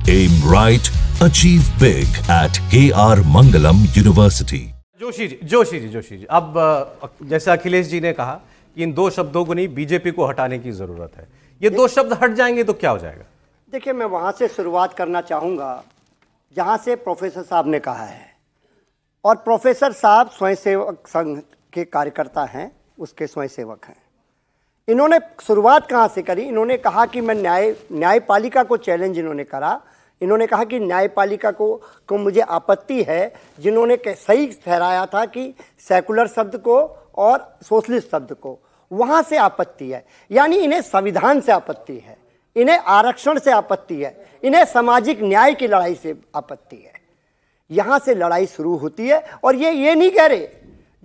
Aim right, achieve big at KR Mangalam University. Joshi ji अब जैसे अखिलेश जी ने कहा कि इन दो शब्दों को नहीं, बीजेपी को हटाने की जरूरत है। ये दो शब्द हट जाएंगे तो क्या हो जाएगा? देखिए, मैं वहां से शुरुआत करना चाहूंगा जहां से प्रोफेसर साहब ने कहा है। और प्रोफेसर साहब स्वयंसेवक संघ के कार्यकर्ता हैं, उसके स्वयंसेवक हैं। इन्होंने शुरुआत कहां से करी? इन्होंने कहा कि मैं न्यायपालिका को चैलेंज इन्होंने करा। इन्होंने कहा कि न्यायपालिका को मुझे आपत्ति है, जिन्होंने सही ठहराया था कि सेकुलर शब्द को और सोशलिस्ट शब्द को, वहां से आपत्ति है। यानी इन्हें संविधान से आपत्ति है, इन्हें आरक्षण से आपत्ति है, इन्हें सामाजिक न्याय की लड़ाई से आपत्ति है। यहां से लड़ाई शुरू होती है। और ये नहीं कह रहे,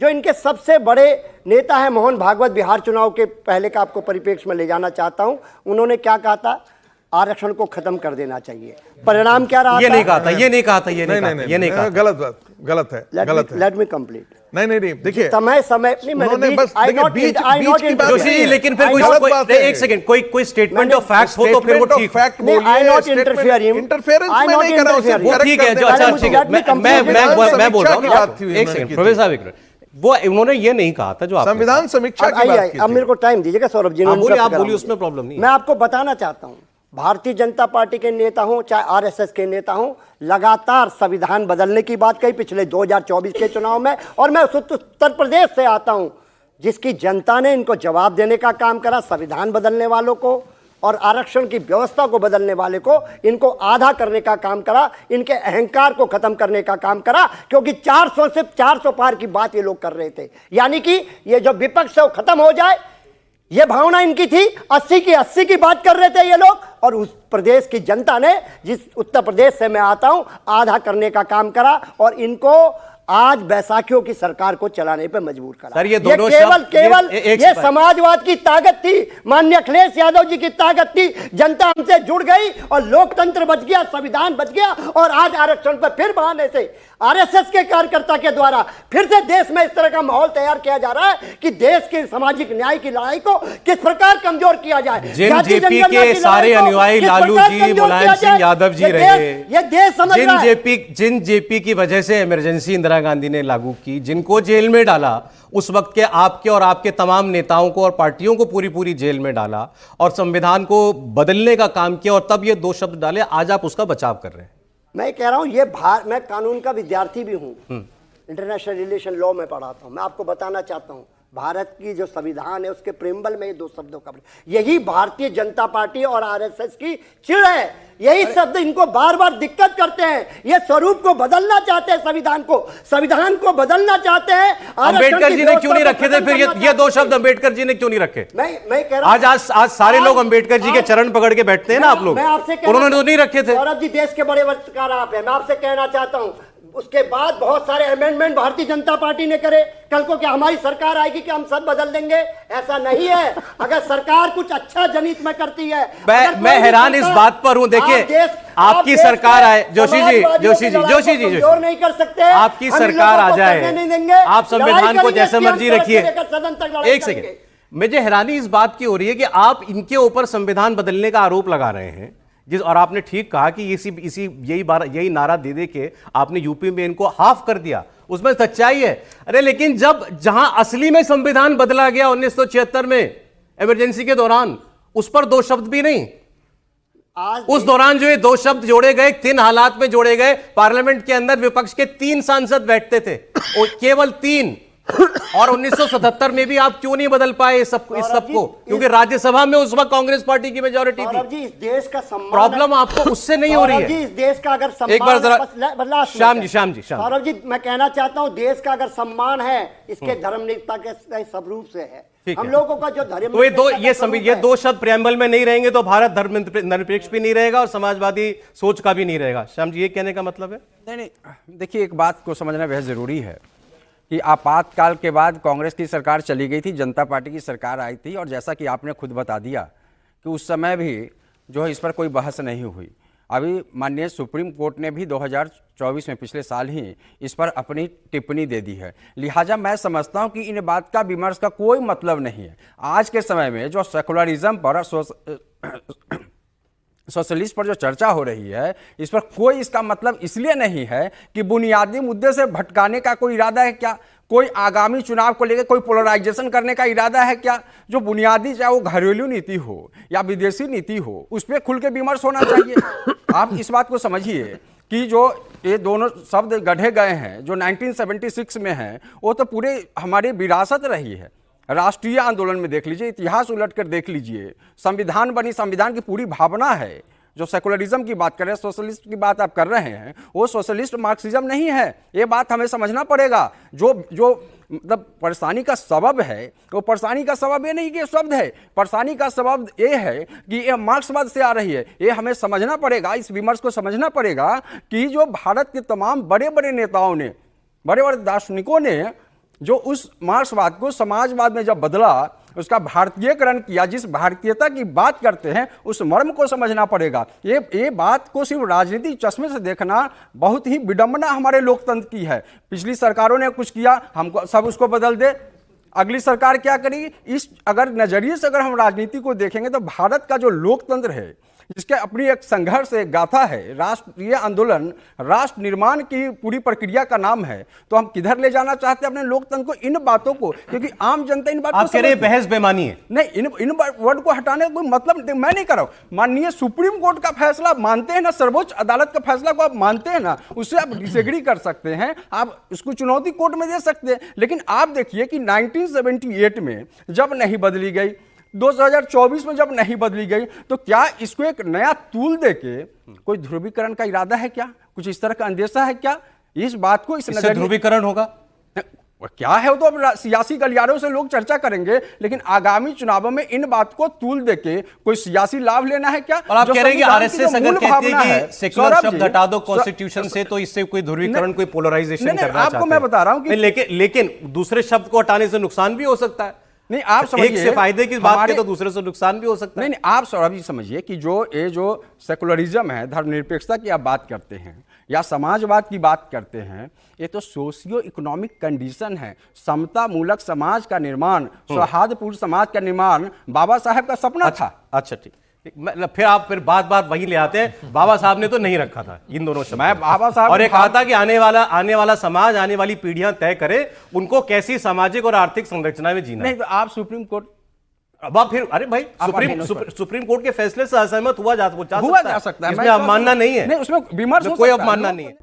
जो इनके सबसे बड़े नेता हैं मोहन भागवत, बिहार चुनाव के पहले का आपको परिप्रेक्ष्य में ले जाना चाहता हूं। उन्होंने क्या कहा था? आरक्षण को खत्म कर देना चाहिए। परिणाम क्या रहा? ये नहीं कहा था, ये नहीं कहा था, ये नहीं कहा। गलत है। Let me complete. नहीं, देखिए, समय नहीं, मैंने बस जोशी, लेकिन फिर कोई एक सेकंड, कोई स्टेटमेंट ऑफ फैक्ट हो तो फिर वो ठीक है। इंटरफेरेंस में नहीं कर रहा हूं, वो ठीक है। जो अच्छा ठीक है, मैं बोल रहा हूं, एक सेकंड प्रोफेसर साहब, वो उन्होंने ये नहीं कहा था जो संविधान समीक्षा की बात की। अब मेरे को टाइम दीजिएगा सौरभ जी। आप बोलिए, उसमें प्रॉब्लम नहीं। मैं आपको बताना चाहता हूं, भारतीय जनता पार्टी के नेता हों चाहे आरएसएस के नेता हों, लगातार संविधान बदलने की बात कही पिछले 2024 के चुनाव में। और मैं उत्तर प्रदेश से आता हूं, जिसकी जनता ने इनको जवाब देने का काम करा, संविधान बदलने वालों को और आरक्षण की व्यवस्था को बदलने वाले को, इनको आधा करने का काम करा, इनके अहंकार को खत्म करने का काम करा। क्योंकि 400 से 400 पार की बात ये लोग कर रहे थे। यानी कि ये जो विपक्ष है वो खत्म हो जाए, ये भावना इनकी थी। 80 की बात कर रहे थे ये लोग। और उस प्रदेश की जनता ने, जिस उत्तर प्रदेश से मैं आता हूं, आधा करने का काम करा और इनको आज बैसाखियों की सरकार को चलाने पर मजबूर करा। सर, ये केवल ये समाजवाद की ताकत थी, माननीय अखिलेश यादव जी की ताकत थी। जनता हमसे जुड़ गई और लोकतंत्र बच गया, संविधान बच गया। और आज आरक्षण पर फिर बहाने से आरएसएस के कार्यकर्ता के द्वारा फिर से देश में इस तरह का माहौल तैयार किया जा रहा है कि देश के सामाजिक न्याय की लड़ाई को किस प्रकार कमजोर किया जाए। जेपी के सारे अनुयायी लालू जी, मुलायम सिंह यादव जी रहे, ये देश समझ रहा है। जिन जेपी की वजह से इमरजेंसी इंदिरा गांधी ने लागू की, जिनको जेल में डाला, उस वक्त के आपके और आपके तमाम नेताओं को और पार्टियों को पूरी जेल में डाला और संविधान को बदलने का काम किया, और तब ये दो शब्द डाले। आज आप उसका बचाव कर रहे हैं। मैं कह रहा हूं, मैं कानून का विद्यार्थी भी हूं, इंटरनेशनल रिलेशन लॉ में पढ़ाता हूं। मैं आपको बताना चाहता हूं, भारत की जो संविधान है उसके प्रेम्बल में ये दो शब्दों का, यही भारतीय जनता पार्टी और आरएसएस की चिड़ है। यही शब्द इनको बार बार दिक्कत करते हैं। ये स्वरूप को बदलना चाहते हैं, संविधान को बदलना चाहते हैं। अंबेडकर जी ने क्यों नहीं रखे थे फिर ये दो शब्द? अंबेडकर जी ने क्यों नहीं रखे? मैं कह रहा हूं, आज सारे लोग अंबेडकर जी के चरण पकड़ के बैठते हैं ना आप लोग। उन्होंने तो नहीं रखे थे। सौरभ जी, देश के बड़े वक्तकार आप हैं, मैं आपसे कहना चाहता हूं, उसके बाद बहुत सारे अमेंडमेंट भारतीय जनता पार्टी ने करे। कल को क्या हमारी सरकार आएगी कि हम सब बदल देंगे? ऐसा नहीं है। अगर सरकार कुछ अच्छा जनहित में करती है, मैं हैरान इस बात पर हूं। देखिए, आपकी सरकार आए, जोशी जी नहीं कर सकते। आपकी सरकार आ जाए, आप संविधान को जैसे मर्जी रखिए। एक सेकेंड, मुझे हैरानी इस बात की हो रही है कि आप इनके ऊपर संविधान बदलने का आरोप लगा रहे हैं, और आपने ठीक कहा कि यही नारा दे के आपने यूपी में इनको हाफ कर दिया, उसमें सच्चाई है। अरे लेकिन जहां असली में संविधान बदला गया 1976 में इमरजेंसी के दौरान, उस पर दो शब्द भी नहीं। उस दौरान जो ये दो शब्द जोड़े गए, 3 हालात में जोड़े गए। पार्लियामेंट के अंदर विपक्ष के 3 सांसद बैठते थे, और केवल 3। और 1977 में भी आप क्यों नहीं बदल पाए इस सबको? क्योंकि राज्यसभा में उस वक्त कांग्रेस पार्टी की मेजॉरिटी थी। इस देश का सम्मान, प्रॉब्लम आपको उससे नहीं हो रही है। इस देश का अगर सम्मान, एक बार जरा श्याम जी सौरभ जी, मैं कहना चाहता हूं, देश का अगर सम्मान है, इसके धर्मनिरपेक्षता के स्वरूप से है। हम लोगों का जो धर्म, तो ये दो शब्द प्रेम्बल में नहीं रहेंगे तो भारत धर्मनिरपेक्ष भी नहीं रहेगा और समाजवादी सोच का भी नहीं रहेगा। श्याम जी, ये कहने का मतलब है? नहीं, देखिए, एक बात को समझना बेहद जरूरी है कि आपातकाल के बाद कांग्रेस की सरकार चली गई थी, जनता पार्टी की सरकार आई थी, और जैसा कि आपने खुद बता दिया कि उस समय भी जो है इस पर कोई बहस नहीं हुई। अभी माननीय सुप्रीम कोर्ट ने भी 2024 में, पिछले साल ही, इस पर अपनी टिप्पणी दे दी है। लिहाजा मैं समझता हूं कि इन बात का विमर्श का कोई मतलब नहीं है। आज के समय में जो सेकुलरिज्म पर सोशलिस्ट पर जो चर्चा हो रही है, इस पर कोई इसका मतलब इसलिए नहीं है कि बुनियादी मुद्दे से भटकाने का कोई इरादा है क्या, कोई आगामी चुनाव को लेकर कोई पोलराइजेशन करने का इरादा है क्या। जो बुनियादी, चाहे वो घरेलू नीति हो या विदेशी नीति हो, उस पर खुल के विमर्श होना चाहिए। आप इस बात को समझिए कि जो ये दोनों शब्द गढ़े गए हैं जो 1976 में हैं, वो तो पूरे हमारी विरासत रही है। राष्ट्रीय आंदोलन में देख लीजिए, इतिहास उलट कर देख लीजिए, संविधान बनी, संविधान की पूरी भावना है। जो सेकुलरिज्म की बात कर रहे हैं, सोशलिस्ट की बात आप कर रहे हैं, वो सोशलिस्ट मार्क्सिज्म नहीं है। ये बात हमें समझना पड़ेगा। जो मतलब परेशानी का सबब है, वो परेशानी का सबब ये नहीं कि ये शब्द है, परेशानी का सबब ये है कि ये मार्क्सवाद से आ रही है। ये हमें समझना पड़ेगा, इस विमर्श को समझना पड़ेगा कि जो भारत के तमाम बड़े बड़े नेताओं ने, बड़े बड़े दार्शनिकों ने जो उस मार्क्सवाद को समाजवाद में जब बदला, उसका भारतीयकरण किया, जिस भारतीयता की बात करते हैं उस मर्म को समझना पड़ेगा। ये बात को सिर्फ राजनीतिक चश्मे से देखना बहुत ही विडंबना हमारे लोकतंत्र की है। पिछली सरकारों ने कुछ किया, हमको सब उसको बदल दे, अगली सरकार क्या करेगी। इस अगर नजरिए से अगर हम राजनीति को देखेंगे तो भारत का जो लोकतंत्र है, जिसके अपनी एक संघर्ष, एक गाथा है, राष्ट्रीय आंदोलन, राष्ट्र निर्माण की पूरी प्रक्रिया का नाम है, तो हम किधर ले जाना चाहते हैं अपने लोकतंत्र को, इन बातों को, क्योंकि आम जनता इन बातों आप कह रहे हैं बहस बेमानी है। नहीं, इन वर्ड को हटाने का कोई मतलब मैं नहीं कर रहा हूं। माननीय सुप्रीम कोर्ट का फैसला आप मानते हैं ना, सर्वोच्च अदालत का फैसला को आप मानते हैं ना, उससे आप डिसएग्री कर सकते हैं, आप उसको चुनौती कोर्ट में दे सकते हैं। लेकिन आप देखिए कि 1978 में जब नहीं बदली गई, 2024 में जब नहीं बदली गई, तो क्या इसको एक नया टूल देके कोई ध्रुवीकरण का इरादा है क्या, कुछ इस तरह का अंदेशा है क्या? इस बात को इस इससे ध्रुवीकरण होगा क्या है वो तो अब सियासी गलियारों से लोग चर्चा करेंगे, लेकिन आगामी चुनावों में इन बात को तूल देके कोई सियासी लाभ लेना है क्या? और आप कह रहे हैं कि आरएसएस अगर कहती है कि सेक्युलर शब्द हटा दो कॉन्स्टिट्यूशन से, तो इससे कोई ध्रुवीकरण, कोई पोलराइजेशन करना चाहते हैं। आपको मैं बता रहा हूं कि लेकिन दूसरे शब्द को हटाने से नुकसान भी हो सकता है। नहीं, आप समझिए, एक से फायदे की बात है तो दूसरे से नुकसान भी हो सकता है। नहीं, आप सौरभ जी समझिए कि जो सेकुलरिज्म है, धर्मनिरपेक्षता की आप बात करते हैं या समाजवाद की बात करते हैं, ये तो सोशियो इकोनॉमिक कंडीशन है। समता मूलक समाज का निर्माण, सौहार्दपूर्ण समाज का निर्माण बाबा साहब का सपना था। अच्छा, ठीक। फिर आप बार वही ले आते हैं, बाबा साहब ने तो नहीं रखा था इन दोनों शब्द। मैं बाबा साहब और एक कहा था कि आने वाला समाज, आने वाली पीढ़ियां तय करे उनको कैसी सामाजिक और आर्थिक संरचना में जीना। नहीं तो आप सुप्रीम कोर्ट, अब आप फिर, अरे भाई, सुप्रीम कोर्ट के फैसले से असहमत हुआ जा सकता है, इसमें इसमें अवमानना नहीं है, नहीं, उसमें विमर्श, कोई अवमानना नहीं है।